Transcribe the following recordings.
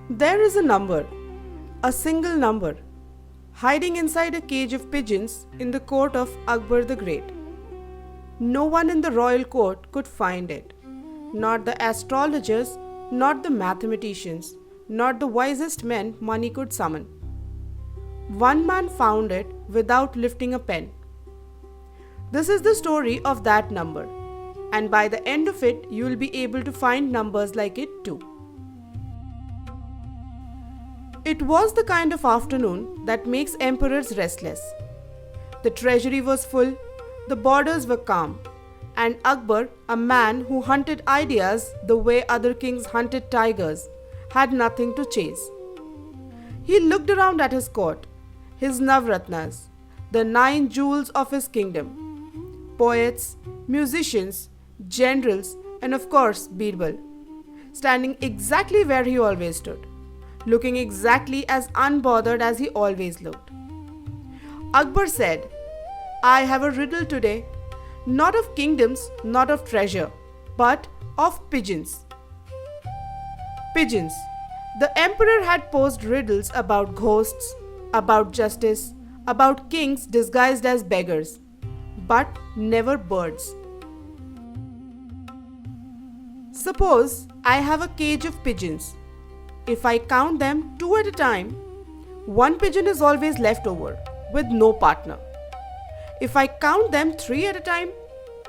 There is a number, a single number, hiding inside a cage of pigeons in the court of Akbar the Great. No one in the royal court could find it, not the astrologers, not the mathematicians, not the wisest men money could summon. One man found it without lifting a pen. This is the story of that number, and by the end of it, you will be able to find numbers like it too. It was the kind of afternoon that makes emperors restless. The treasury was full, the borders were calm, and Akbar, a man who hunted ideas the way other kings hunted tigers, had nothing to chase. He looked around at his court, his Navratnas, the 9 jewels of his kingdom. Poets, musicians, generals, and of course Birbal, standing exactly where he always stood, looking exactly as unbothered as he always looked. Akbar said, "I have a riddle today, not of kingdoms, not of treasure, but of pigeons." Pigeons. The emperor had posed riddles about ghosts, about justice, about kings disguised as beggars, but never birds. Suppose I have a cage of pigeons. If I count them 2 at a time, one pigeon is always left over with no partner. If I count them 3 at a time,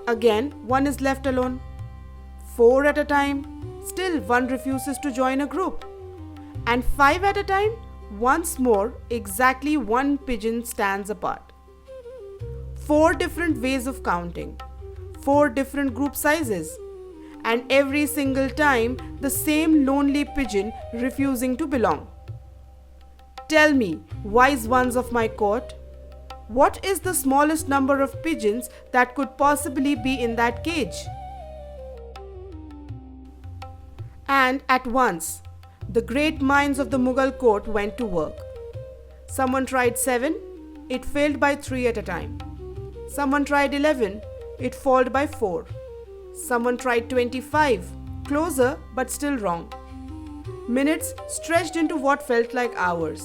again one is left alone. 4 at a time, still one refuses to join a group. And 5 at a time, once more exactly one pigeon stands apart. 4 different ways of counting, 4 different group sizes, and every single time the same lonely pigeon refusing to belong. Tell me, wise ones of my court, what is the smallest number of pigeons that could possibly be in that cage? And at once, the great minds of the Mughal court went to work. Someone tried 7, it failed by 3 at a time. Someone tried 11, it failed by 4. Someone tried 25, closer but still wrong. Minutes stretched into what felt like hours.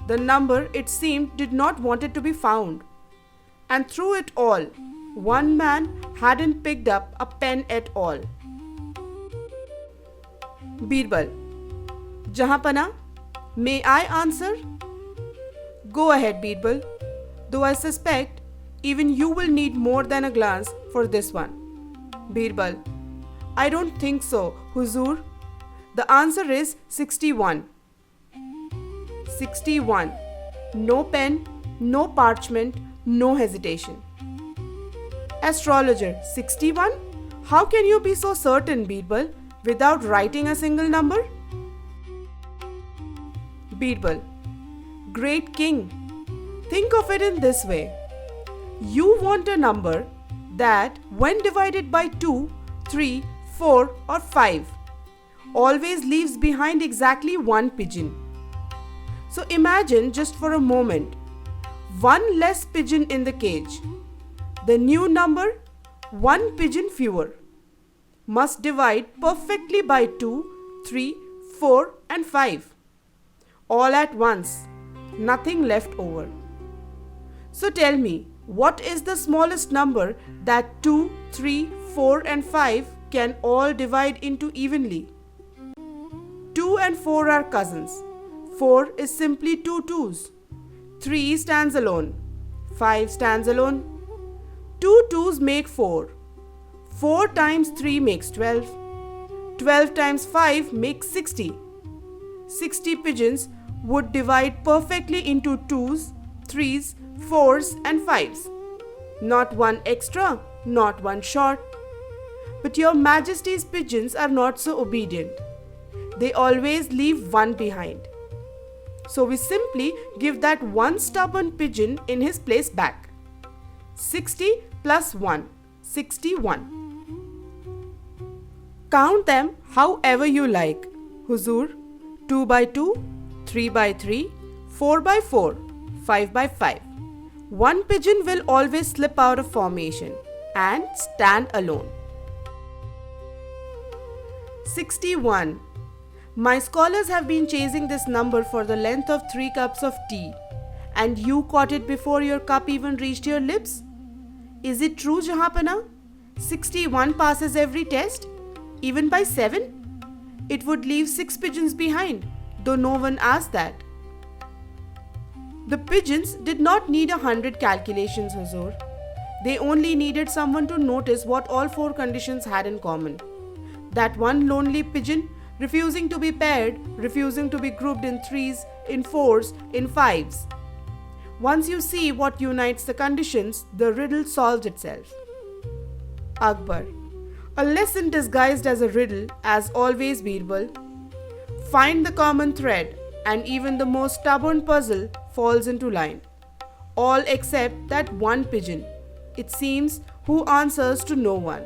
The number, it seemed, did not want it to be found. And through it all, one man hadn't picked up a pen at all. Birbal. Jahapana, may I answer? Go ahead, Birbal, though I suspect even you will need more than a glance for this one. Birbal. I don't think so, Huzur. The answer is 61. 61. No pen, no parchment, no hesitation. Astrologer. 61? How can you be so certain, Birbal, without writing a single number? Birbal. Great king. Think of it in this way. You want a number that, when divided by 2, 3, 4 or 5, always leaves behind exactly one pigeon. So imagine just for a moment, one less pigeon in the cage. The new number, one pigeon fewer, must divide perfectly by 2, 3, 4 and 5. All at once, nothing left over. So tell me, what is the smallest number that 2, 3, 4 and 5 can all divide into evenly? 2 and 4 are cousins. 4 is simply 2 twos. 3 stands alone. 5 stands alone. 2 twos make 4. 4 times 3 makes 12. 12 times 5 makes 60. 60 pigeons would divide perfectly into 2s, 3s, 4s and 5s. Not one extra, not one short. But your Majesty's pigeons are not so obedient. They always leave one behind. So we simply give that one stubborn pigeon in his place back. 60 plus 1, 61. Count them however you like, Huzur. 2 by 2, 3 by 3, 4 by 4, 5 by 5. One pigeon will always slip out of formation and stand alone. 61. My scholars have been chasing this number for the length of 3 cups of tea, and you caught it before your cup even reached your lips? Is it true, Jahapana? 61 passes every test, even by 7? It would leave 6 pigeons behind, though no one asked that. The pigeons did not need 100 calculations, Huzur. They only needed someone to notice what all 4 conditions had in common. That one lonely pigeon refusing to be paired, refusing to be grouped in 3s, in 4s, in 5s. Once you see what unites the conditions, the riddle solves itself. Akbar. A lesson disguised as a riddle, as always, Birbal. Find the common thread, and even the most stubborn puzzle falls into line. All except that one pigeon, it seems, who answers to no one.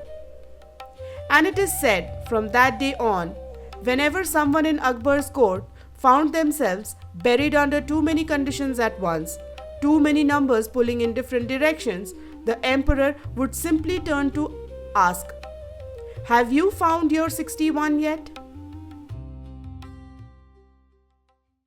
And it is said, from that day on, whenever someone in Akbar's court found themselves buried under too many conditions at once, too many numbers pulling in different directions, the emperor would simply turn to ask, "Have you found your 61 yet?"